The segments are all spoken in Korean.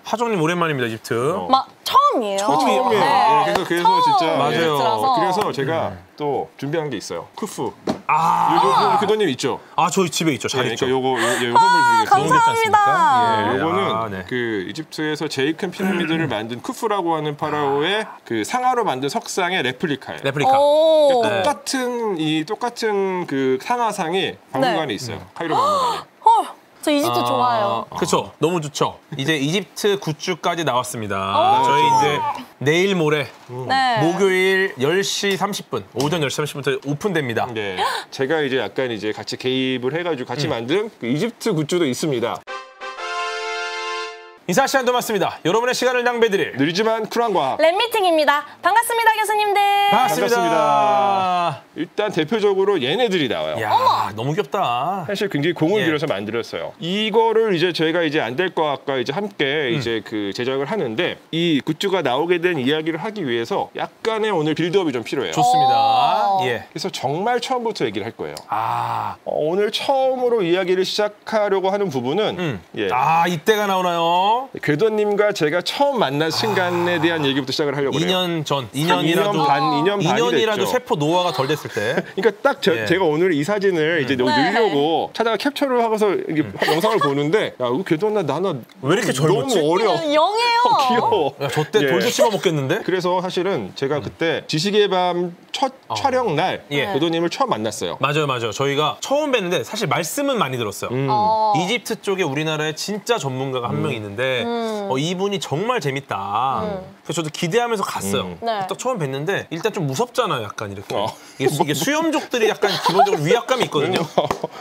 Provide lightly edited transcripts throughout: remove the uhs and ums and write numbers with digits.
하정님 오랜만입니다, 이집트. 처음이에요. 처음이에요. 네. 그래서 진짜 맞아요. 그래서 제가 또 준비한 게 있어요. 쿠프. 요 교도님 있죠? 저희 집에 있죠. 잘 있죠. 그러니까 요거 선물 드리겠습니다. 감사합니다. 요거는 그 이집트에서 제일 큰 피라미드를 만든 쿠프라고 하는 파라오의 그 상하로 만든 석상의 레플리카예요. 레플리카. 그러니까 똑같은 그 상하상이 박물관에 있어요. 카이로 박물관에. 저 이집트 좋아요. 그렇죠. 너무 좋죠. 이제 이집트 굿즈까지 나왔습니다. 저희 이제 내일 모레 네. 목요일 10시 30분, 오전 10시 30분부터 오픈됩니다. 네. 제가 이제 약간 이제 같이 개입을 해가지고 같이 만든 그 이집트 굿즈도 있습니다. 인사 시간도 많습니다. 여러분의 시간을 낭비해드릴 느리지만 쿨한 과학. 랩미팅입니다. 반갑습니다, 교수님들. 반갑습니다. 일단 대표적으로 얘네들이 나와요. 야, 너무 귀엽다. 사실 굉장히 공을 들여서 만들었어요. 이거를 이제 저희가 이제 안될과학과 이제 함께 이제 그 제작을 하는데 이 굿즈가 나오게 된 이야기를 하기 위해서 약간의 오늘 빌드업이 좀 필요해요. 좋습니다. 예. 그래서 정말 처음부터 얘기를 할 거예요. 오늘 처음으로 이야기를 시작하려고 하는 부분은 이때가 나오나요? 궤도님과 제가 처음 만난 순간에 대한 얘기부터 시작을 하려고 해요. 2년 전, 2년 반이 2년이라도 됐죠. 세포 노화가 덜 됐을 때. 그러니까 딱 제가 오늘 이 사진을 이제 넣으려고 찾아가 캡처를 하고서 이게 영상을 보는데 야, 이거 궤도나 나나 왜 이렇게 젊었지? 너무 어려. 영해요. 귀여워. 야, 저 때 돌도 씹어 먹겠는데? 그래서 사실은 제가 그때 지식의 밤 첫 촬영 날 궤도님을 처음 만났어요. 맞아요. 저희가 처음 뵀는데 사실 말씀은 많이 들었어요. 이집트 쪽에 우리나라에 진짜 전문가가 한 명 있는데 이분이 정말 재밌다. 그래서 저도 기대하면서 갔어요. 딱 처음 뵀는데 일단 좀 무섭잖아요. 약간 이렇게. 이게 수염족들이 약간 기본적으로 위압감이 있거든요.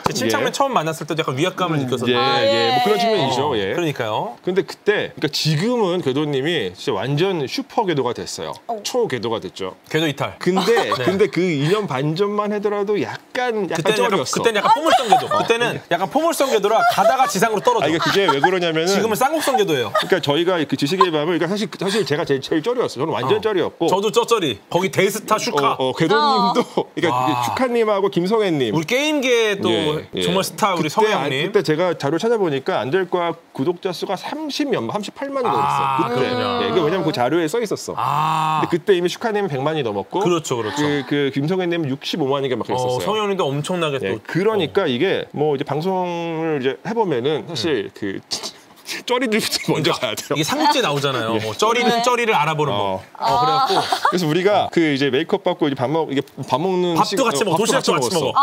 제 침착맨 처음 만났을 때도 약간 위압감을 느꼈었는데. 뭐 그런 측면이죠. 그러니까요. 근데 그러니까 지금은 궤도님이 진짜 완전 슈퍼 궤도가 됐어요. 초 궤도가 됐죠. 궤도 이탈. 근데 그 2년 반 전만 하더라도 약간 쩔이었어. 그때는 약간 포물선 궤도. 그때는 약간 포물선 궤도라 가다가 지상으로 떨어져. 이게 그게 왜 그러냐면은 지금은 쌍곡선 궤도예요. 그러니까 저희가 그 지식의 밤을 그러니까 사실 제가 제일 쩔이었어요. 저는 완전 쩔이었고. 저도 쩌쩌리. 거기 데이스타 슈카. 궤도님도 그러니까 슈카님하고 김성애님. 우리 게임계에 또 정말 스타 우리 성혜형님. 그때 제가 자료 찾아보니까 안될과 구독자 수가 38만이 넘었어요. 그때. 이게 왜냐면 그 자료에 써 있었어. 근데 그때 이미 슈카님은 100만이 넘었고. 그렇죠. 그 김성애님은 65만인가 막 했었어요. 성혜형님도 엄청나게 또. 그러니까 이게 뭐 이제 방송을 이제 해보면은 사실 그. 쩌리들부터 먼저 가야 돼요. 이게 삼국지에 나오잖아요. 쩌리는 쩌리를 알아보는 법. 그래갖고 그래서 우리가 그 이제 메이크업 받고 이제 밥 먹는 밥도 같이 먹어. 도시락도 같이 먹어.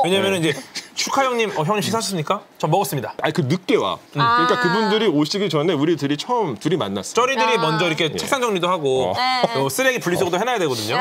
왜냐면은 이제 슈카 형님, 형님 식사하셨습니까? 저 먹었습니다. 그 늦게 와. 그러니까 그분들이 오시기 전에 우리들이 둘이 만났어. 쩌리들이 먼저 이렇게 책상 정리도 하고 쓰레기 분리수거도 해놔야 되거든요.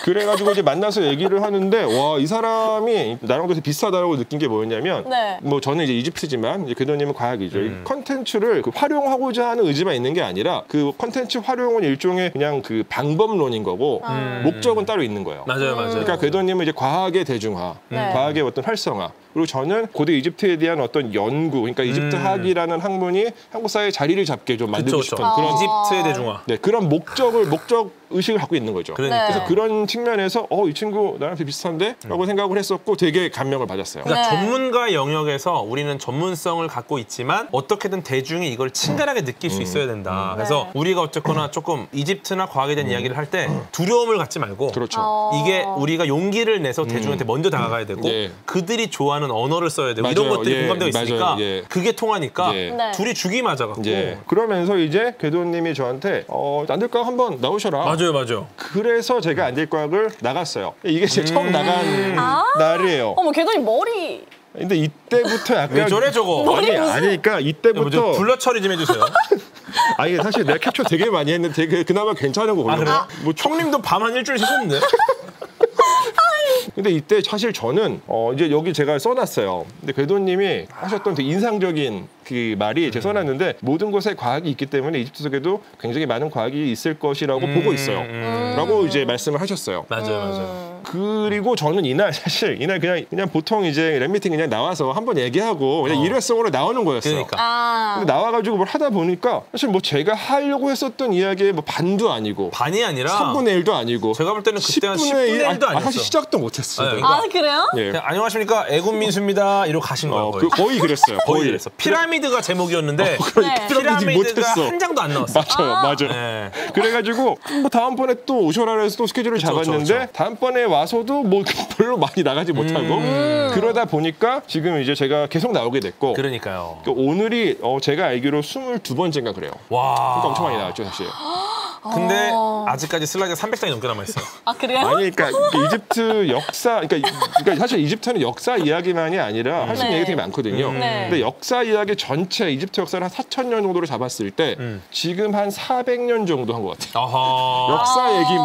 그래가지고 이제 만나서 얘기를 하는데 와, 이 사람이 나랑 되게 비슷하다고 느낀 게 뭐였냐면 뭐 저는 이제 이집트지만 이제 궤도님은 과학이죠. 컨텐츠를 활용하고자 하는 의지만 있는 게 아니라 그 컨텐츠 활용은 일종의 그냥 그 방법론인 거고 목적은 따로 있는 거예요. 맞아요. 그러니까 궤도님은 이제 과학의 대중화, 과학의 어떤 활성화. 그리고 저는 고대 이집트에 대한 어떤 연구, 그러니까 이집트학이라는 학문이 한국 사회에 자리를 잡게 좀 만들고 싶은 그런 이집트의 대중화. 그런 목적 의식을 갖고 있는 거죠. 그래서 그런 측면에서 이 친구 나랑 되게 비슷한데? 라고 생각을 했었고 되게 감명을 받았어요. 그러니까 전문가 영역에서 우리는 전문성을 갖고 있지만 어떻게든 대중이 이걸 친근하게 느낄 수 있어야 된다. 그래서 우리가 어쨌거나 조금 이집트나 과학에 대한 이야기를 할 때 두려움을 갖지 말고 이게 우리가 용기를 내서 대중한테 먼저 다가가야 되고 그들이 좋아하는 언어를 써야 되고 이런 것들이 공감대가 있으니까 그게 통하니까 둘이 죽이 맞아갖고 그러면서 이제 궤도님이 저한테 안될과학 한번 나오셔라. 맞아요. 그래서 제가 안될과학을 나갔어요. 이게 제 처음 나간 날이에요. 어머, 궤도님 머리. 근데 이때부터 약간 왜 저래 저거? 아니 그러니까 이때부터 블러 처리 좀 해주세요. 아니 사실 내가 캡처 되게 많이 했는데 그나마 괜찮은 거 골라. 그래요? 뭐 형님도 밤 한 일주일 쉬셨는데? 근데 이때 사실 저는 이제 여기 제가 써놨어요. 근데 궤도님이 하셨던 되게 인상적인 그 말이 제가 써놨는데 모든 곳에 과학이 있기 때문에 이집트 속에도 굉장히 많은 과학이 있을 것이라고 보고 있어요. 라고 이제 말씀을 하셨어요. 맞아요. 그리고 저는 이날 그냥 보통 이제 랩미팅 그냥 나와서 한번 얘기하고 그냥 일회성으로 나오는 거였어요. 그러니까. 근데 나와가지고 뭘 하다 보니까 사실 뭐 제가 하려고 했었던 이야기의 뭐 반도 아니고 반이 아니라 3분의 1도 아니고 제가 볼 때는 그때 한 10분의 1도 아니었어. 사실 시작도 못했어요. 네, 아, 그래요? 예. 그냥 안녕하십니까 애군민수입니다 이러고 가신 거예요. 거의. 거의 그랬어요. 거의 그랬어. 피라미드가 제목이었는데 네. 피라미드가 못했어. 한 장도 안 나왔어. 맞아요. 네. 그래가지고 뭐 다음번에 또 오셔라 해서 또 스케줄을 잡았는데 그쵸. 다음번에 와서도 뭐 별로 많이 나가지 못하고 그러다 보니까 지금 이제 제가 계속 나오게 됐고 그러니까요. 오늘이 제가 알기로 22번째인가 그래요. 와. 그러니까 엄청 많이 나왔죠 사실. 근데 아직까지 슬라이드가 300장이 넘게 남아있어요. 아, 그래요? 아니 그러니까 이집트 역사 그러니까 사실 이집트는 역사 이야기만이 아니라 할 수 있는 네. 얘기 되게 많거든요. 네. 근데 역사 이야기 전체 이집트 역사를 한 4,000년 정도로 잡았을 때 지금 한 400년 정도 한 것 같아요. 어허. 역사 얘기만.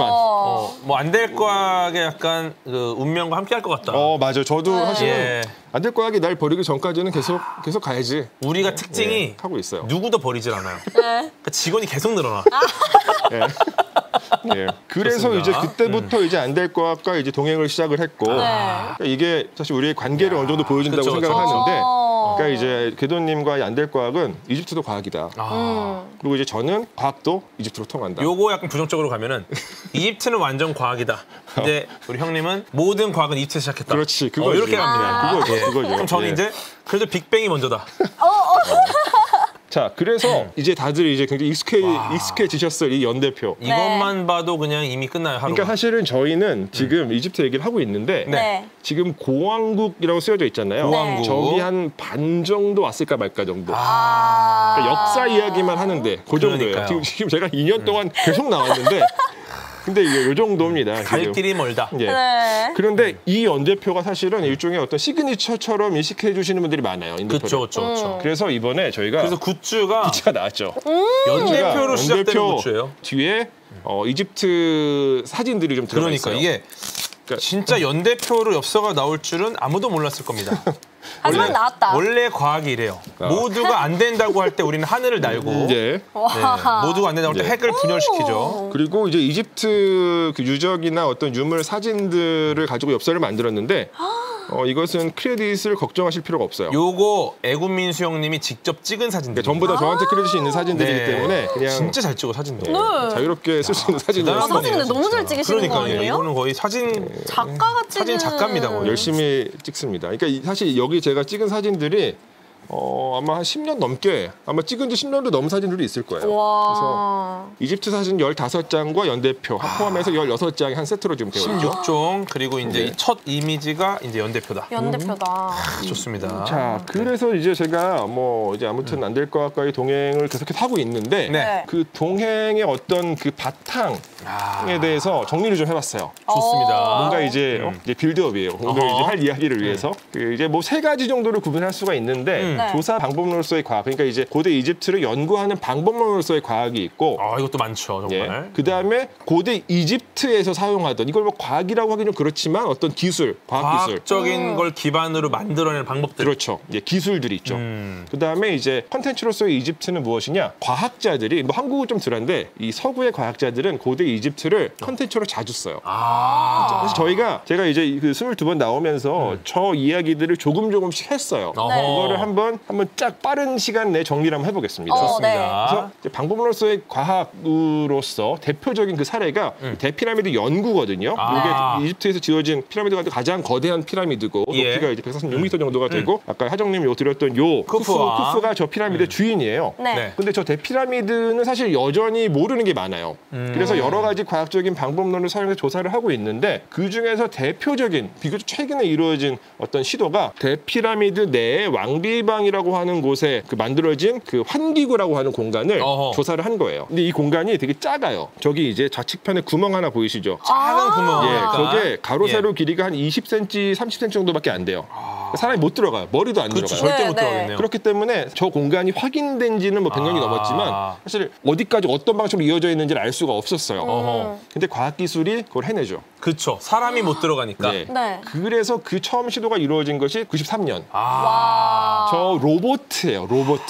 뭐 안 될 거하게 약간 그 운명과 함께 할 것 같다. 맞아요. 저도 사실은 예. 안 될 거야기 날 버리기 전까지는 계속 가야지. 우리가 특징이 하고 있어요. 누구도 버리질 않아요. 네. 그러니까 직원이 계속 늘어나. 예. 그래서 좋습니다. 이제 그때부터 이제 안 될 거야과 이제 동행을 시작을 했고 그러니까 이게 사실 우리의 관계를 어느 정도 보여준다고 그쵸, 생각을 그쵸. 하는데 그러니까 이제 궤도님과의 안 될 과학은 이집트도 과학이다. 그리고 이제 저는 과학도 이집트로 통한다. 요거 약간 부정적으로 가면은 이집트는 완전 과학이다. 근데 우리 형님은 모든 과학은 이집트에서 시작했다. 그렇지, 그거지. 이렇게 갑니다. 그거죠. 그럼 저는 예. 이제 그래도 빅뱅이 먼저다. 자, 그래서 이제 다들 이제 굉장히 익숙해지셨어요. 이 연대표. 이것만 봐도 그냥 이미 끝나요, 하루가. 그러니까 사실은 저희는 지금 이집트 얘기를 하고 있는데 네. 지금 고왕국이라고 쓰여져 있잖아요. 고왕국. 저기 한 반 정도 왔을까 말까 정도. 그러니까 역사 이야기만 하는데 그 정도예요. 그러니까요. 지금 제가 2년 동안 계속 나왔는데 근데 이게 요 정도입니다. 갈 지금. 길이 멀다. 예. 네. 그런데 이 연대표가 사실은 일종의 어떤 시그니처처럼 인식해 주시는 분들이 많아요. 그렇죠, 그렇죠. 그래서 이번에 저희가 그래서 굿즈가 나왔죠. 연대표로 시작되는 연대표 굿즈예요. 뒤에 이집트 사진들이 좀 들어가 그러니까 있어요. 이게 진짜 연대표로 엽서가 나올 줄은 아무도 몰랐을 겁니다. 하지만 나왔다. 원래 과학이 이래요. 모두가 안 된다고 할 때 우리는 하늘을 날고 예. 모두가 안 된다고 할 때 핵을 분열시키죠. 그리고 이제 이집트 그 유적이나 어떤 유물 사진들을 가지고 엽서를 만들었는데 이것은 크레딧을 걱정하실 필요가 없어요. 요거 애군민수 형님이 직접 찍은 사진들. 그러니까 전부 다 저한테 크레딧이 있는 사진들이기 때문에 그냥 진짜 잘 찍어 사진도. 자유롭게 쓸 수 있는 대단한 사진이었어요. 사진을 너무 잘 찍으시는 거 그러니까 아니에요? 이거는 거의 사진 작가가 찍은 사진 작가입니다, 거의. 열심히 찍습니다. 그러니까 사실 여기 제가 찍은 사진들이 아마 한 10년 넘게 아마 찍은 지 10년도 넘은 사진들도 있을 거예요. 와. 이집트 사진 15장과 연대표 포함해서 16장이 한 세트로 지금 되어 있죠. 16종 그리고 이제 이 첫 이미지가 이제 연대표다. 연대표다. 좋습니다. 자, 그래서 이제 제가 뭐 이제 아무튼 안 될 것 가까이 동행을 계속해서 하고 있는데 네. 그 동행의 어떤 그 바탕에 대해서 정리를 좀 해봤어요. 좋습니다. 뭔가 이제 빌드업이에요. 오늘 어허. 이제 할 이야기를 위해서 그 이제 뭐 3가지 정도를 구분할 수가 있는데 네. 조사 방법론으로서의 과학, 그러니까 이제 고대 이집트를 연구하는 방법론으로서의 과학이 있고, 이것도 많죠, 정말. 그 다음에 고대 이집트에서 사용하던 이걸 뭐 과학이라고 하기는 좀 그렇지만 어떤 기술, 과학 기술. 과학적인 걸 기반으로 만들어낼 방법들. 그렇죠. 이제 기술들이 있죠. 그다음에 이제 컨텐츠로서의 이집트는 무엇이냐? 과학자들이 뭐 한국은 좀 덜한데 이 서구의 과학자들은 고대 이집트를 컨텐츠로 자주 써요. 그래서 제가 이제 그 22번 나오면서 저 이야기들을 조금씩 했어요. 그거를 한번 쫙 빠른 시간 내에 정리를 한번 해보겠습니다. 좋습니다. 그래서 이제 방법론으로서의 과학으로서 대표적인 그 사례가 대피라미드 연구거든요. 이게 이집트에서 지어진 피라미드 가운데 가장 거대한 피라미드고 높이가 이제 146m 정도가 되고 아까 하정님이 드렸던 요 쿠프가 저 피라미드의 주인이에요. 네. 근데 저 대피라미드는 사실 여전히 모르는 게 많아요. 그래서 여러 가지 과학적인 방법론을 사용해서 조사를 하고 있는데 그 중에서 대표적인 비교적 최근에 이루어진 어떤 시도가 대피라미드 내에 왕비방이라고 하는 곳에 그 만들어진 그 환기구라고 하는 공간을 조사를 한 거예요. 근데 이 공간이 되게 작아요. 저기 이제 좌측편에 구멍 하나 보이시죠? 작은 구멍. 그게 가로 세로 길이가 한 20cm, 30cm 정도밖에 안 돼요. 사람이 못 들어가요. 머리도 안 그렇죠. 들어가요. 절대 못 네, 네. 들어가겠네요. 그렇기 때문에 저 공간이 확인된 지는 뭐 100년이 넘었지만 사실 어디까지 어떤 방식으로 이어져 있는지를 알 수가 없었어요. 근데 과학기술이 그걸 해내죠. 그렇죠. 사람이 못 들어가니까. 네. 네. 그래서 그 처음 시도가 이루어진 것이 93년. 와. 저 로봇이에요. 로봇.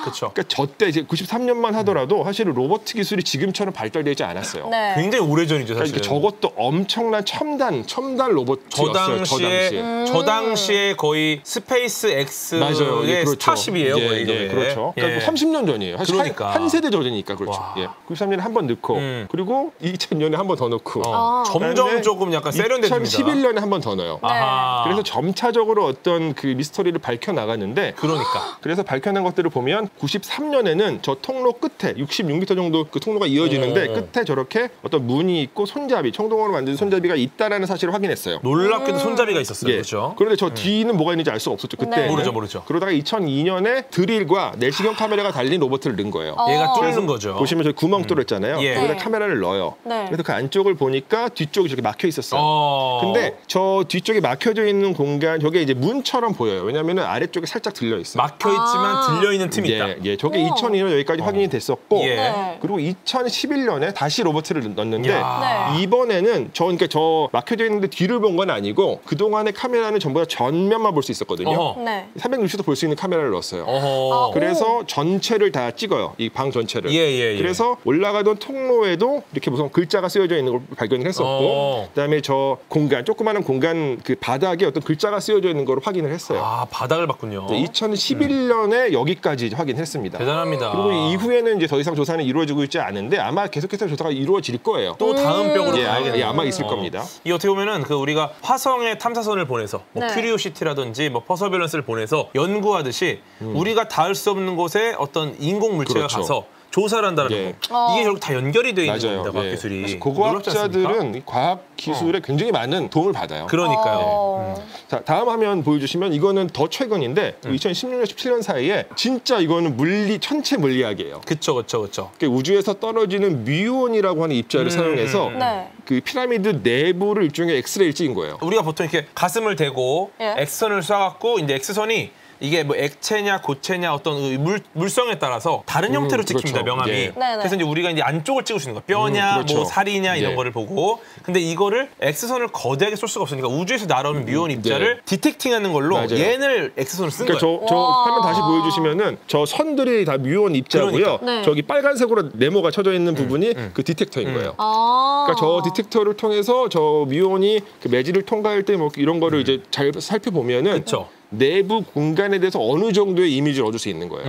그렇죠. 그러니까 저때 이제 93년만 하더라도 사실은 로봇 기술이 지금처럼 발달되지 않았어요. 네. 굉장히 오래전이죠, 사실. 그러니까 저것도 엄청난 첨단 로봇이었어요. 저 당시에 거의 스페이스 X의 맞아요. 예, 그렇죠. 스타쉽이에요, 거의. 예, 그렇죠. 그러니까 30년 전이에요. 사실 그러니까. 한 세대 전이니까 그렇죠. 예. 93년에 한 번 넣고 그리고 2000년에 한 번 더 넣고 점점 조금 약간 세련돼집니다. 2011년에 한 번 더 넣어요. 아하. 그래서 점차적으로 어떤 그 미스터리를 밝혀 나가는데 그러니까. 그래서 밝혀낸 것들을 보면 93년에는 저 통로 끝에 66m 정도 그 통로가 이어지는데 끝에 저렇게 어떤 문이 있고 손잡이, 청동으로 만든 손잡이가 있다라는 사실을 확인했어요. 놀랍게도 손잡이가 있었어요. 예. 그렇죠. 그런데 저 뒤는 뭐가 있는지 알 수가 없었죠. 그때. 네. 모르죠. 그러다가 2002년에 드릴과 내시경 카메라가 달린 로봇을 넣은 거예요. 얘가 뚫는 거죠. 보시면 저기 구멍 뚫었잖아요. 예. 거기다 네. 카메라를 넣어요. 네. 그래서 그 안쪽을 보니까 뒤쪽이 저렇게 막혀 있었어요. 근데 저 뒤쪽에 막혀져 있는 공간, 저게 이제 문처럼 보여요. 왜냐하면 아래쪽에 살짝 들려 있어요. 막혀 있지만 들려 있는 틈이 있다. 예, 저게 2002년 여기까지 확인이 됐었고, 예. 네. 그리고 2011년에 다시 로봇을 넣었는데 야. 네. 이번에는 그러니까 저 막혀져 있는데 뒤를 본 건 아니고 그 동안의 카메라는 전부 다 전면만 볼 수 있었거든요. 어허. 네. 360도 볼 수 있는 카메라를 넣었어요. 어허. 그래서 전체를 다 찍어요. 이 방 전체를. 예. 그래서 올라가던 통로에도 이렇게 무슨 글자가 쓰여져 있는 걸 발견을 했었고, 그다음에 저 공간, 조그마한 공간 그 바닥에 어떤 글자가 쓰여져 있는 걸 확인을 했어요. 아, 바닥을 봤군요. 2011년에 여기까지 확인했습니다. 대단합니다. 그리고 이후에는 이제 더 이상 조사는 이루어지고 있지 않은데 아마 계속해서 조사가 이루어질 거예요. 또 다음 벽으로 예, 가야겠네요. 아마 있을 겁니다. 이 어떻게 보면은 그 우리가 화성에 탐사선을 보내서 뭐 네. 큐리오시티라든지 뭐 퍼서비런스를 보내서 연구하듯이 우리가 닿을 수 없는 곳에 어떤 인공 물체가 그렇죠. 가서 조사를 한다는 예. 거. 이게 결국 다 연결이 되어 있는 맞아요. 겁니다. 과학 예. 기술이. 사실 놀랍지 않습니까? 고고학자들은 이 과학 기술에 굉장히 많은 도움을 받아요. 그러니까요. 자, 다음 화면 보여주시면 이거는 더 최근인데 2016년, 17년 사이에 진짜 이거는 천체 물리학이에요. 그쵸. 그러니까 우주에서 떨어지는 뮤온이라고 하는 입자를 사용해서 네. 그 피라미드 내부를 일종의 엑스레이를 찍은 거예요. 우리가 보통 이렇게 가슴을 대고 예. X선을 쏴갖고 이제 X선이 이게 뭐 액체냐 고체냐 어떤 물성에 따라서 다른 형태로 찍힙니다. 그렇죠. 명암이. 예. 네네. 그래서 이제 우리가 이제 안쪽을 찍을 수 있는 거야. 뼈냐, 그렇죠. 뭐 살이냐 이런 예. 거를 보고. 근데 이거를 X선을 거대하게 쏠 수가 없으니까 우주에서 날아오는 뮤온 입자를 디텍팅하는 걸로 맞아요. 얘를 X선을 쓴 그러니까 거예요. 저 화면 다시 보여주시면은 저 선들이 다 뮤온 입자고요. 그러니까. 네. 저기 빨간색으로 네모가 쳐져 있는 부분이 그 디텍터인 거예요. 그러니까 저 디텍터를 통해서 저 뮤온이 그 매질을 통과할 때 뭐 이런 거를 이제 잘 살펴보면은 그쵸. 내부 공간에 대해서 어느 정도의 이미지를 얻을 수 있는 거예요.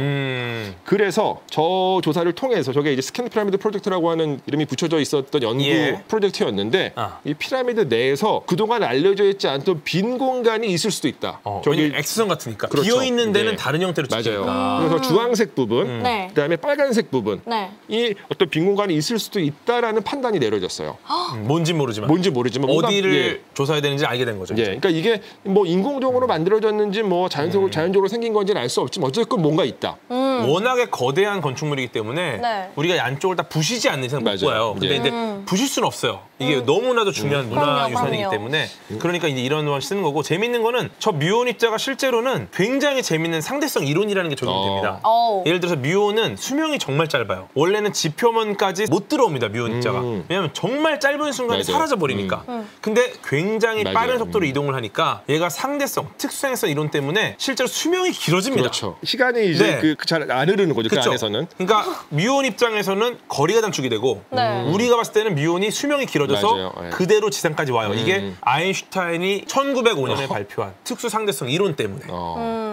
그래서 저 조사를 통해서 저게 이제 스캔 피라미드 프로젝트라고 하는 이름이 붙여져 있었던 연구 예. 프로젝트였는데 아. 이 피라미드 내에서 그동안 알려져 있지 않던 빈 공간이 있을 수도 있다. 저기 X선 같으니까 그렇죠. 비어 있는 데는 네. 다른 형태로 찍히니까. 맞아요. 그래서 주황색 부분, 네. 그다음에 빨간색 부분, 네. 이 어떤 빈 공간이 있을 수도 있다라는 판단이 내려졌어요. 뭔지 모르지만 뭔지 모르지만 뭔가- 어디를 조사해야 되는지 알게 된 거죠. 예, 이제. 그러니까 이게 뭐 인공적으로 만들어졌는지 뭐 자연적으로 생긴 건지는 알 수 없지만 어쨌건 뭔가 있다. 워낙에 거대한 건축물이기 때문에 네. 우리가 양쪽을 다 부시지 않는 이상 못 맞아요. 보여요. 근데 예. 이제 부실 수는 없어요. 이게 너무나도 중요한 문화유산이기 그럼요. 때문에 그러니까 이제 이런 걸 쓰는 거고 재밌는 거는 저 뮤온 입자가 실제로는 굉장히 재밌는 상대성 이론이라는 게 적용이 됩니다. 예를 들어서 뮤온은 수명이 정말 짧아요. 원래는 지표면까지 못 들어옵니다. 뮤온 입자가. 왜냐하면 정말 짧은 순간에 맞아요. 사라져 버리니까. 근데 굉장히 맞아요. 빠른 속도로 이동을 하니까 얘가 상대성, 특수행성 이론 때문에 실제로 수명이 길어집니다. 그렇죠. 시간이 이제 네. 잘 안 흐르는 거죠. 그 그쵸? 안에서는. 그러니까 뮤온 입장에서는 거리가 단축이 되고 네. 우리가 봤을 때는 뮤온이 수명이 길어져서 맞아요. 예. 그대로 지상까지 와요. 이게 아인슈타인이 1905년에 발표한 특수 상대성 이론 때문에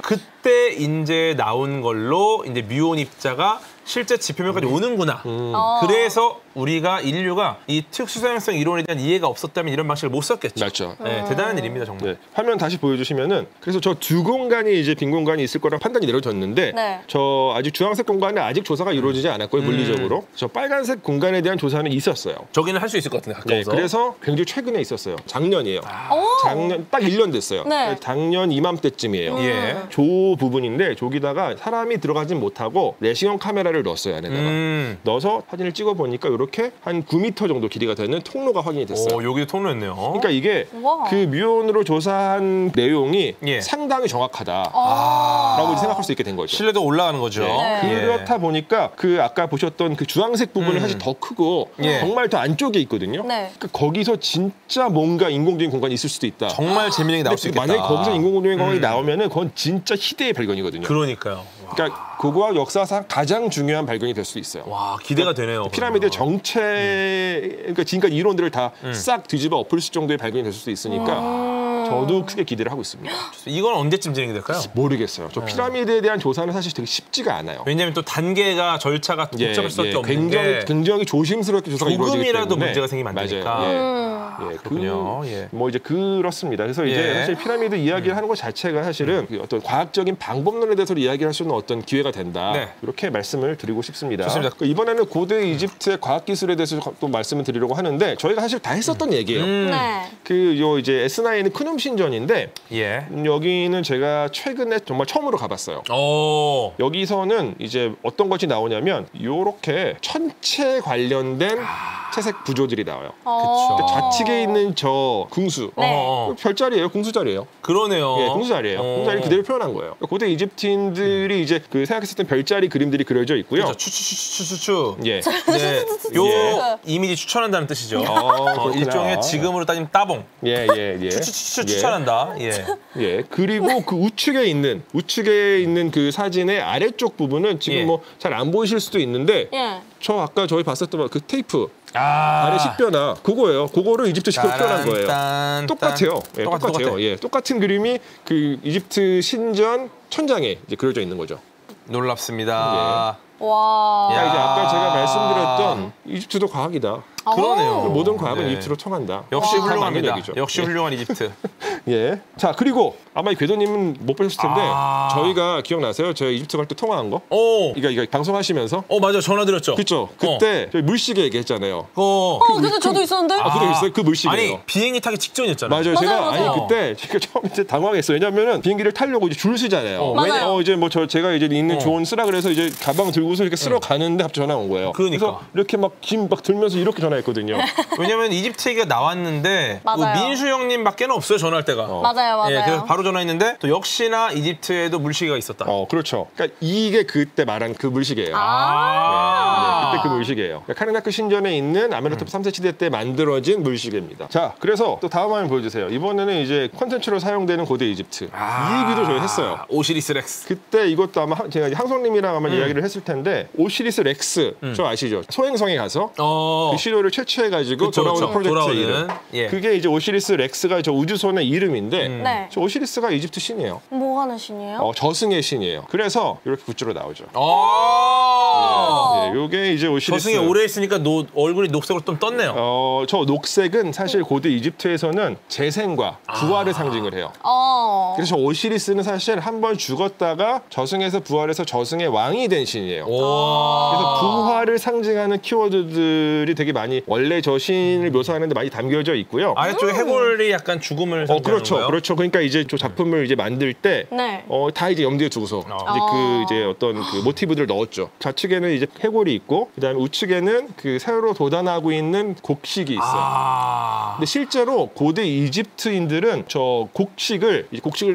그때 이제 나온 걸로 이제 뮤온 입자가 실제 지표면까지 오는구나. 그래서 우리가 인류가 이 특수상대성 이론에 대한 이해가 없었다면 이런 방식을 못 썼겠죠. 맞죠. 네, 대단한 일입니다 정말. 네. 화면 다시 보여주시면은 그래서 저 두 공간이 이제 빈 공간이 있을 거랑 판단이 내려졌는데 네. 저 아직 주황색 공간은 아직 조사가 이루어지지 않았고요 물리적으로 저 빨간색 공간에 대한 조사는 있었어요. 저기는 할 수 있을 것 같은데 네, 가까워서. 그래서 굉장히 최근에 있었어요. 작년이에요. 작년 딱 1년 됐어요. 네. 작년 이맘때쯤이에요. 예. 조 부분인데 저기다가 사람이 들어가진 못하고 내시경 카메라를 넣었어요 안에다가. 넣어서 사진을 찍어 보니까 이렇게 한 9m 정도 길이가 되는 통로가 확인이 됐어요. 오, 여기도 통로였네요. 그러니까 이게 우와. 그 뮤온으로 조사한 내용이 예. 상당히 정확하다라고 아. 생각할 수 있게 된 거죠. 신뢰도 올라가는 거죠. 네. 예. 그렇다 보니까 그 아까 보셨던 그 주황색 부분이 사실 더 크고 예. 정말 더 안쪽에 있거든요. 네. 그러니까 거기서 진짜 뭔가 인공적인 공간이 있을 수도 있다. 정말 재밌는 게 나올 수 있겠다. 만약에 거기서 인공적인 공간이 나오면은 그건 진짜 희대의 발견이거든요. 그러니까요. 그러니까 고고학 역사상 가장 중요한 발견이 될 수 있어요. 와, 기대가 되네요. 피라미드 정체, 그러니까 지금까지 이론들을 다 싹 뒤집어 엎을 정도의 발견이 될 수도 있으니까 저도 크게 기대를 하고 있습니다. 이건 언제쯤 진행이 될까요? 모르겠어요. 저 피라미드에 대한 조사는 사실 되게 쉽지가 않아요. 왜냐하면 또 단계가 절차가 복잡할 수밖에 없는 게 굉장히 조심스럽게 조사가 이루어지기 때문에 조금이라도 문제가 생기면 안 되니까. 맞아요. 그렇군요. 뭐 이제 그렇습니다. 그래서 이제 사실 피라미드 이야기를 하는 것 자체가 사실은 어떤 과학적인 방법론에 대해서 이야기할 수 있는 어떤 기회가 된다. 네. 이렇게 말씀을 드리고 싶습니다. 좋습니다. 이번에는 고대 이집트의 과학 기술에 대해서 또 말씀을 드리려고 하는데 저희가 사실 다 했었던 얘기예요. 네. 요 이제 S9은 크눔 신전인데 예. 여기는 제가 최근에 정말 처음으로 가봤어요. 오. 여기서는 이제 어떤 것이 나오냐면 요렇게 천체 관련된 채색 구조들이 나와요. 그쵸. 좌측에 있는 저 궁수, 네. 별자리예요, 궁수자리예요. 그러네요. 예, 궁수자리예요. 궁수자리 그대로 표현한 거예요. 고대 이집트인들이 이제 그 생각했을 때 별자리 그림들이 그려져 있고요. 그렇죠. 추추추추추추. 예. 네. 요 예. 이미지 추천한다는 뜻이죠. 그렇구나. 일종의 지금으로 따지면 따봉. 예. 추추추추 추천한다. 예. 예. 그리고 그 우측에 있는 그 사진의 아래쪽 부분은 지금 예. 뭐 잘 안 보이실 수도 있는데 예. 저 아까 저희 봤었던 그 테이프 아래 식변화 그거예요. 그거를 이집트식으로 표현한 거예요. 똑같아요. 예, 똑같아요. 예, 똑같은 그림이 그 이집트 신전 천장에 이제 그려져 있는 거죠. 놀랍습니다. 와. 이제 아까 제가 말씀드렸던 이집트도 과학이다. 그러네요. 모든 과학은 네. 이집트로 통한다. 역시 다 맞는 훌륭합니다. 얘기죠. 역시 훌륭한 이집트. 예. 자, 그리고 아마 이 궤도님은 못 보셨을 텐데 저희가 기억나세요? 저희 이집트 갈 때 통화한 거? 오. 이거 방송하시면서? 맞아. 전화 드렸죠. 그쵸? 그때 저희 물시계 얘기했잖아요. 근데 저도 있었는데? 그래 있어요? 그 물시계예요. 아니, 비행기 타기 직전이었잖아요. 맞아요. 맞아요. 그때 제가 처음에 이제 당황했어요. 왜냐면은 비행기를 타려고 이제 줄 서잖아요. 맞아요. 이제 뭐 제가 이제 있는 조언 쓰라 그래서 이제 가방 들고서 이렇게 쓰러 가는데 갑자기 전화 온 거예요. 그러니까. 그래서 이렇게 막 짐 막 들면서 이렇게 전화했거든요. 왜냐면 이집트 얘기가 나왔는데 맞아요. 민수 형님밖에 없어요. 전화할 때가. 맞아요. 예, 그래서 바로 전화했는데 또 역시나 이집트에도 물시계가 있었다. 그렇죠. 그러니까 이게 그때 말한 그 물시계예요. 그때 그 물시계예요. 그러니까 카르나크 신전에 있는 아메노토프 3세 시대 때 만들어진 물시계입니다. 자, 그래서 또 다음 화면 보여주세요. 이번에는 이제 콘텐츠로 사용되는 고대 이집트. 이 얘기도 저희 했어요. 오시리스 렉스. 그때 이것도 아마 제가 항성님이랑 아마 이야기를 했을 텐데 오시리스 렉스 저 아시죠? 소행성에 가서 그 시료를 채취해가지고 돌아오는 프로젝트의 이름. 예. 그게 이제 오시리스 렉스가 저 우주선의 이름인데 네. 저 오시리스가 이집트 신이에요. 뭐 하는 신이에요? 저승의 신이에요. 그래서 이렇게 굿즈로 나오죠. 요게 이제 오시리스. 저승에 오래 있으니까 얼굴이 녹색으로 좀 떴네요. 저 녹색은 사실 고대 이집트에서는 재생과 부활을 상징을 해요. 그래서 오시리스는 사실 한 번 죽었다가 저승에서 부활해서 저승의 왕이 된 신이에요. 그래서 부활을 상징하는 키워드들이 되게 많이 원래 저 신을 묘사하는데 많이 담겨져 있고요. 아래쪽에 해골이 약간 죽음을 상징하는 거예요? 그렇죠. 그러니까 이제 저 작품을 이제 만들 때 네. 다 이제 염두에 두고서 이제 어떤 그 모티브들을 넣었죠. 좌측에는 이제 해골이 있고 그다음에 우측에는 그 새로 돋아나고 있는 곡식이 있어요. 근데 실제로 고대 이집트인들은 저 곡식을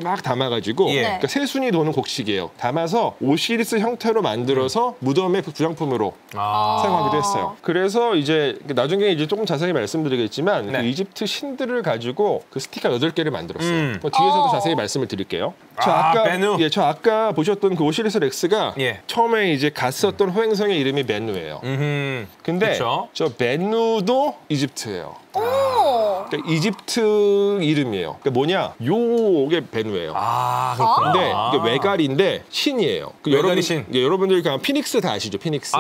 막 담아가지고 예. 그러니까 새순이 도는 곡식이에요. 담아서 오시리스 형태로 만들어서 무덤의 부장품으로 사용하기도 했어요. 그래서 이제 나중에 이제 조금 자세히 말씀드리겠지만 네. 그 이집트 신들을 가지고 그 스티커 8개를 만들었어요. 뒤에서도 자세히 말씀을 드릴게요. 메누. 저 아까 보셨던 그 오시리스 렉스가 예. 처음에 이제 갔었던 호행성의 이름이 메누예요. 근데 그쵸. 저 메누도 이집트예요. 그러니까 이집트 이름이에요. 그러니까 뭐냐? 요게 베누예요. 그렇구나. 근데 이게 외갈인데 신이에요. 외갈이 신. 여러분들 그 피닉스 다 아시죠? 피닉스.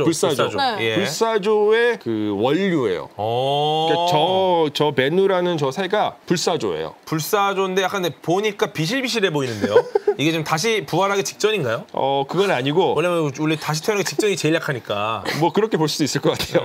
불사조. 네. 예. 불사조의 그 원류예요. 그러니까 저 메누라는 저 새가 불사조예요. 불사조인데 약간 보니까 비실비실해 보이는데요. 이게 좀 다시 부활하기 직전인가요? 그건 아니고. 원래 다시 태어나기 직전이 제일 약하니까. 뭐 그렇게 볼 수도 있을 것 같아요.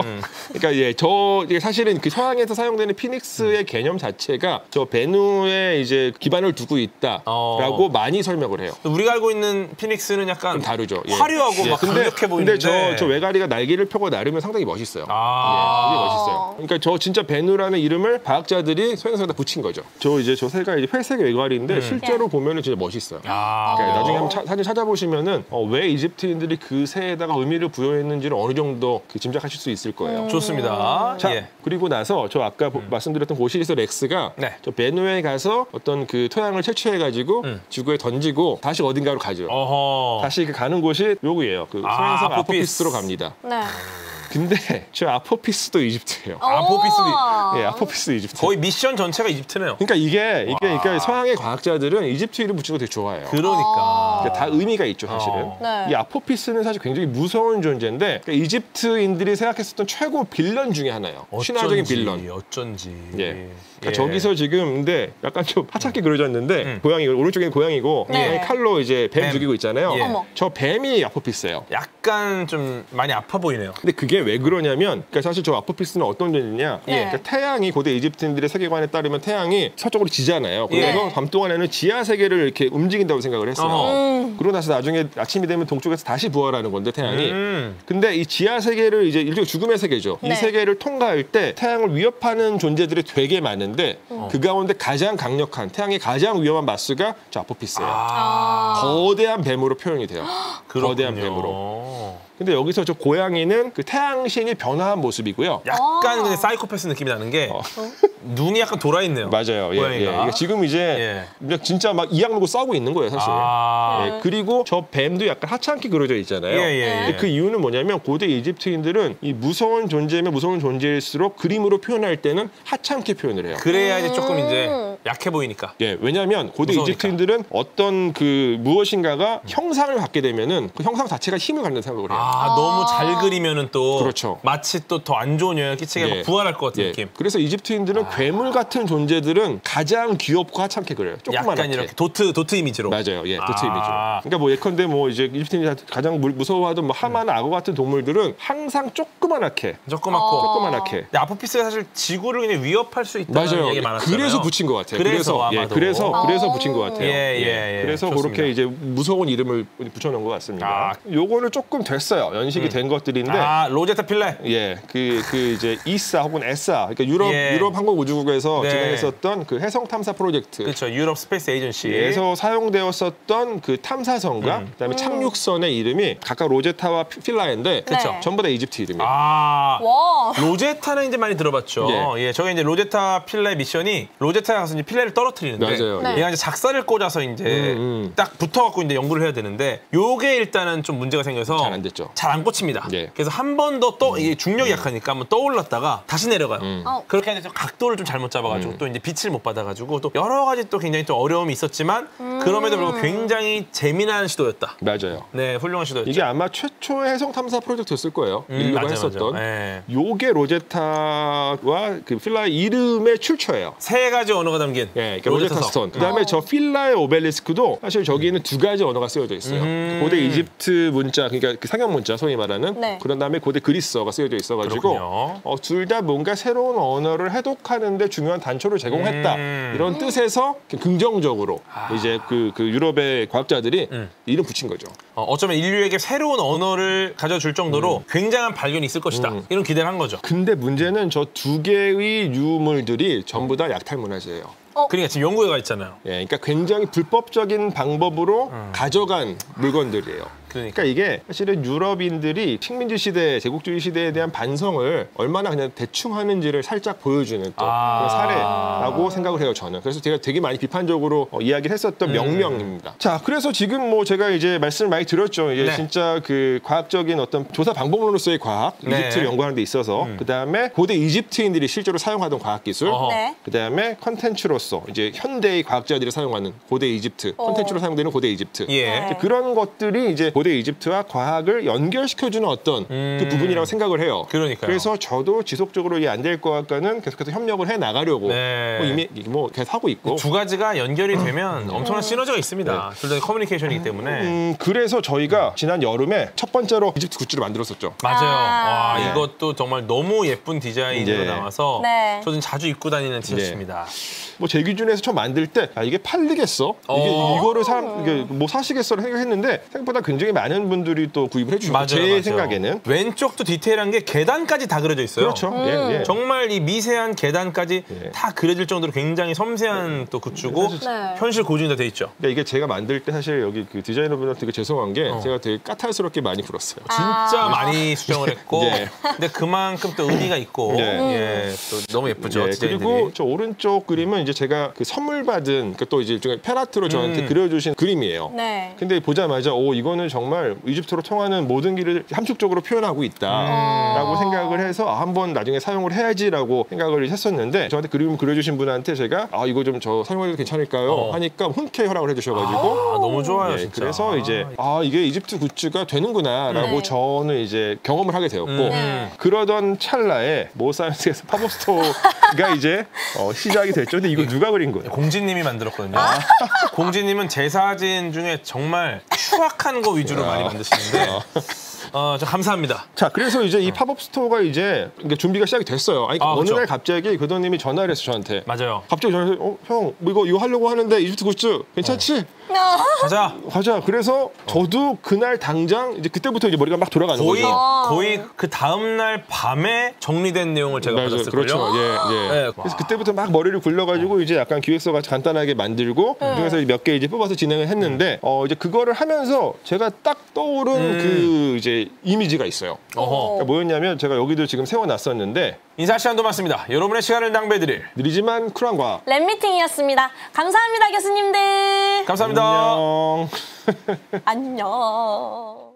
그러니까 이게 사실은 그 서양에서 사용되는 피닉스의 개념 자체가 저 베누에 이제 기반을 두고 있다라고 많이 설명을 해요. 우리가 알고 있는 피닉스는 약간 좀 다르죠. 화려하고 막 강력해 보이는데. 근데 저 외가리가 날개를 펴고 나르면 상당히 멋있어요. 되게 멋있어요. 그러니까 저 진짜 베누라는 이름을 과학자들이 소행성에다 붙인 거죠. 저 새가 이제 회색 외가리인데 실제로 보면은 진짜 멋있어요. 그러니까 나중에 한번 사진 찾아보시면은 왜 이집트인들이 그 새에다가 의미를 부여했는지를 어느 정도 짐작하실 수 있을 거예요. 좋습니다. 자, 예. 그리고 나서 저 아까 말씀드렸던 오시리스 렉스가 네. 저 베누에 가서 어떤 그 토양을 채취해가지고 지구에 던지고 다시 어딘가로 가죠. 어허. 다시 그 가는 곳이 요구예요. 그 소행성 아포피스로 갑니다. 네. 근데 저 아포피스도 이집트예요. 아포피스도 예, 아포피스도 이집트. 거의 미션 전체가 이집트네요. 그러니까 그러니까 서양의 과학자들은 이집트 이름 붙이는 거 되게 좋아해요. 그러니까. 다 의미가 있죠, 사실은. 네. 이 아포피스는 사실 굉장히 무서운 존재인데 그러니까 이집트인들이 생각했었던 최고 빌런 중에 하나예요. 신화적인 빌런. 어쩐지. 예. 그러니까 저기서 지금 근데 약간 좀 하찮게 그려졌는데 고양이 오른쪽에는 고양이고 네. 칼로 이제 뱀 죽이고 있잖아요. 예. 저 뱀이 아포피스예요. 약간 좀 많이 아파 보이네요. 근데 그게 왜 그러냐면 그러니까 사실 저 아포피스는 어떤 존재냐? 네. 그러니까 태양이 고대 이집트인들의 세계관에 따르면 태양이 서쪽으로 지잖아요. 그래서 네. 밤 동안에는 지하 세계를 이렇게 움직인다고 생각을 했어요. 그러고 나서 나중에 아침이 되면 동쪽에서 다시 부활하는 건데 태양이. 근데 이 지하 세계를 이제 일종의 죽음의 세계죠. 네. 이 세계를 통과할 때 태양을 위협하는 존재들이 되게 많은데 그 가운데 가장 강력한 태양의 가장 위험한 마스가 저 아포피스예요. 거대한 뱀으로 표현이 돼요. 거대한 뱀으로. 근데 여기서 저 고양이는 그 태양신이 변화한 모습이고요. 약간 근데 사이코패스 느낌이 나는 게 눈이 약간 돌아 있네요. 맞아요. 예, 예. 고양이가. 지금 이제 그냥 진짜 막 이악 물고 싸우고 있는 거예요, 사실. 예, 그리고 저 뱀도 약간 하찮게 그려져 있잖아요. 근데 그 이유는 뭐냐면 고대 이집트인들은 이 무서운 존재면 무서운 존재일수록 그림으로 표현할 때는 하찮게 표현을 해요. 그래야 이제 조금 이제 약해 보이니까. 예, 왜냐하면 고대 무서우니까. 이집트인들은 어떤 그 무엇인가가 형상을 갖게 되면은 그 형상 자체가 힘을 갖는 생각을 해요. 너무 잘 그리면은 또 그렇죠. 마치 또 더 안 좋은 영향을 끼치게 막 부활할 것 같은 느낌. 그래서 이집트인들은 괴물 같은 존재들은 가장 귀엽고 하찮게 그려요. 조그맣게. 약간 이렇게 도트 이미지로. 맞아요. 예, 도트 이미지로. 그러니까 뭐 예컨대 뭐 이제 이집트인이 가장 무서워하던 뭐 하마나 악어 같은 동물들은 항상 조그맣게. 조그맣게. 근데 아포피스가 사실 지구를 그냥 위협할 수 있다는 얘기 많았잖아요. 그래서 붙인 것 같아요. 그래서 그래서 붙인 것 같아요. 좋습니다. 그래서 그렇게 이제 무서운 이름을 붙여놓은 것 같습니다. 요거는 조금 됐어요. 연식이 된 것들인데. 로제타 필레. 예, 그 이제 이사 혹은 에사, 그러니까 유럽 항공우주국에서 진행했었던 그 해성 탐사 프로젝트. 그렇죠. 유럽 스페이스 에이전시에서 사용되었었던 그 탐사선과 그다음에 착륙선의 이름이 각각 로제타와 필라인데 전부 다 이집트 이름이에요. 와. 로제타는 이제 많이 들어봤죠. 예, 저게 이제 로제타 필레 미션이 로제타에 가서 이제 필레를 떨어뜨리는데 맞아요. 얘가 이제 작사를 꽂아서 이제 딱 붙어갖고 이제 연구를 해야 되는데 요게 일단은 좀 문제가 생겨서 잘 안 됐죠. 잘 안 꽂힙니다. 예. 그래서 한 번 더 이게 중력이 약하니까 한번 떠올랐다가 다시 내려가요. 그렇게 해서 각도를 좀 잘못 잡아가지고 또 이제 빛을 못 받아가지고 또 여러 가지 또 굉장히 또 어려움이 있었지만 그럼에도 불구하고 굉장히 재미난 시도였다. 맞아요. 네, 훌륭한 시도였죠. 이게 아마 최초의 해성 탐사 프로젝트였을 거예요. 인류가 했었던. 네. 요게 로제타와 그 필라의 이름의 출처예요. 세 가지 언어가 담긴 그러니까 로제타 스톤. 그다음에 저 필라의 오벨리스크도 사실 저기에는 두 가지 언어가 쓰여져 있어요. 고대 이집트 문자, 그러니까 그 상형 문자 소위 말하는. 그런 다음에 고대 그리스어가 쓰여져 있어가지고 둘 다 뭔가 새로운 언어를 해독하는데 중요한 단초를 제공했다. 이런 뜻에서 긍정적으로 이제 그 유럽의 과학자들이 이름 붙인 거죠. 어쩌면 인류에게 새로운 언어를 가져줄 정도로 굉장한 발견이 있을 것이다. 이런 기대를 한 거죠. 근데 문제는 저 두 개의 유물들이 전부 다 약탈 문화재예요. 그러니까 지금 연구회가 있잖아요. 그러니까 굉장히 불법적인 방법으로 가져간 물건들이에요. 그러니까 이게 사실은 유럽인들이 식민지 시대, 제국주의 시대에 대한 반성을 얼마나 그냥 대충 하는지를 살짝 보여주는 또 그런 사례라고 생각을 해요, 저는. 그래서 제가 되게 많이 비판적으로 이야기를 했었던 명명입니다. 자, 그래서 지금 뭐 제가 이제 말씀을 많이 드렸죠. 이제 진짜 그 과학적인 어떤 조사 방법론으로서의 과학, 이집트를 연구하는 데 있어서 그다음에 고대 이집트인들이 실제로 사용하던 과학 기술, 그다음에 컨텐츠로서 이제 현대의 과학자들이 사용하는 고대 이집트, 컨텐츠로 사용되는 고대 이집트. 그런 것들이 이제 고대 이집트와 과학을 연결시켜주는 어떤 그 부분이라고 생각을 해요. 그러니까요. 그래서 저도 지속적으로 이게 안 될 것 같다는 계속해서 협력을 해 나가려고 이미 뭐 계속 하고 있고. 두 가지가 연결이 되면 엄청난 시너지가 있습니다. 둘 다 커뮤니케이션이기 때문에. 그래서 저희가 지난 여름에 첫 번째로 이집트 굿즈를 만들었었죠. 맞아요. 와, 이것도 정말 너무 예쁜 디자인으로 나와서 저는 자주 입고 다니는 티셔츠입니다. 뭐 제 기준에서 처음 만들 때 이게 팔리겠어? 이거를 이게 뭐 사시겠어를 생각했는데 생각보다 굉장히 굉장히 많은 분들이 또 구입을 해주셨고 제 생각에는 왼쪽도 디테일한 게 계단까지 다 그려져 있어요. 그렇죠. 예. 정말 이 미세한 계단까지 다 그려질 정도로 굉장히 섬세한 또 굿즈고 현실 고증이 다 돼 있죠. 그러니까 이게 제가 만들 때 사실 여기 그 디자이너분한테 되게 죄송한 게 제가 되게 까탈스럽게 많이 굴었어요. 진짜 많이 수정을 했고 근데 그만큼 또 의미가 있고 또 너무 예쁘죠. 그리고 저 오른쪽 그림은 이제 제가 그 선물 받은 그러니까 또 이제 일종의 펜아트로 저한테 그려주신 그림이에요. 근데 보자마자 이거는 정말 이집트로 통하는 모든 길을 함축적으로 표현하고 있다라고 생각을 해서 한번 나중에 사용을 해야지라고 생각을 했었는데 저한테 그림 그려주신 분한테 제가 이거 좀 저 사용해도 괜찮을까요? 하니까 흔쾌히 허락을 해주셔가지고 너무 좋아요. 진짜. 그래서 이제 이게 이집트 굿즈가 되는구나라고 저는 이제 경험을 하게 되었고 그러던 찰나에 모사이언스에서 팝업 스토어가 이제 시작이 됐죠. 근데 이거 누가 그린 거예요? 공지님이 만들었거든요. 공지님은 제 사진 중에 정말 추악한 거 위주로 많이 만드시는데 저 감사합니다. 자, 그래서 이제 이 팝업 스토어가 이제 준비가 시작이 됐어요. 어느 날 갑자기 교도님이 전화를 했어 저한테. 맞아요. 갑자기 전화해서 형, 뭐 이거 하려고 하는데 이집트 굿즈 괜찮지? 가자. 그래서 저도 그날 당장 이제 그때부터 이제 머리가 막 돌아가는 거죠. 거의 그 다음 날 밤에 정리된 내용을 제가 받았을 거예요. 그렇죠. 그래서 그때부터 막 머리를 굴려가지고 이제 약간 기획서가 간단하게 만들고 그중에서 몇 개 이제 뽑아서 진행을 했는데 이제 그거를 하면서 제가 딱 떠오른 그 이제 이미지가 있어요. 그러니까 뭐였냐면 제가 여기도 지금 세워놨었는데 인사 시간도 많습니다. 여러분의 시간을 낭비해드릴 느리지만 쿨한 과학 랩미팅이었습니다. 감사합니다, 교수님들. 감사합니다. 안녕. 안녕.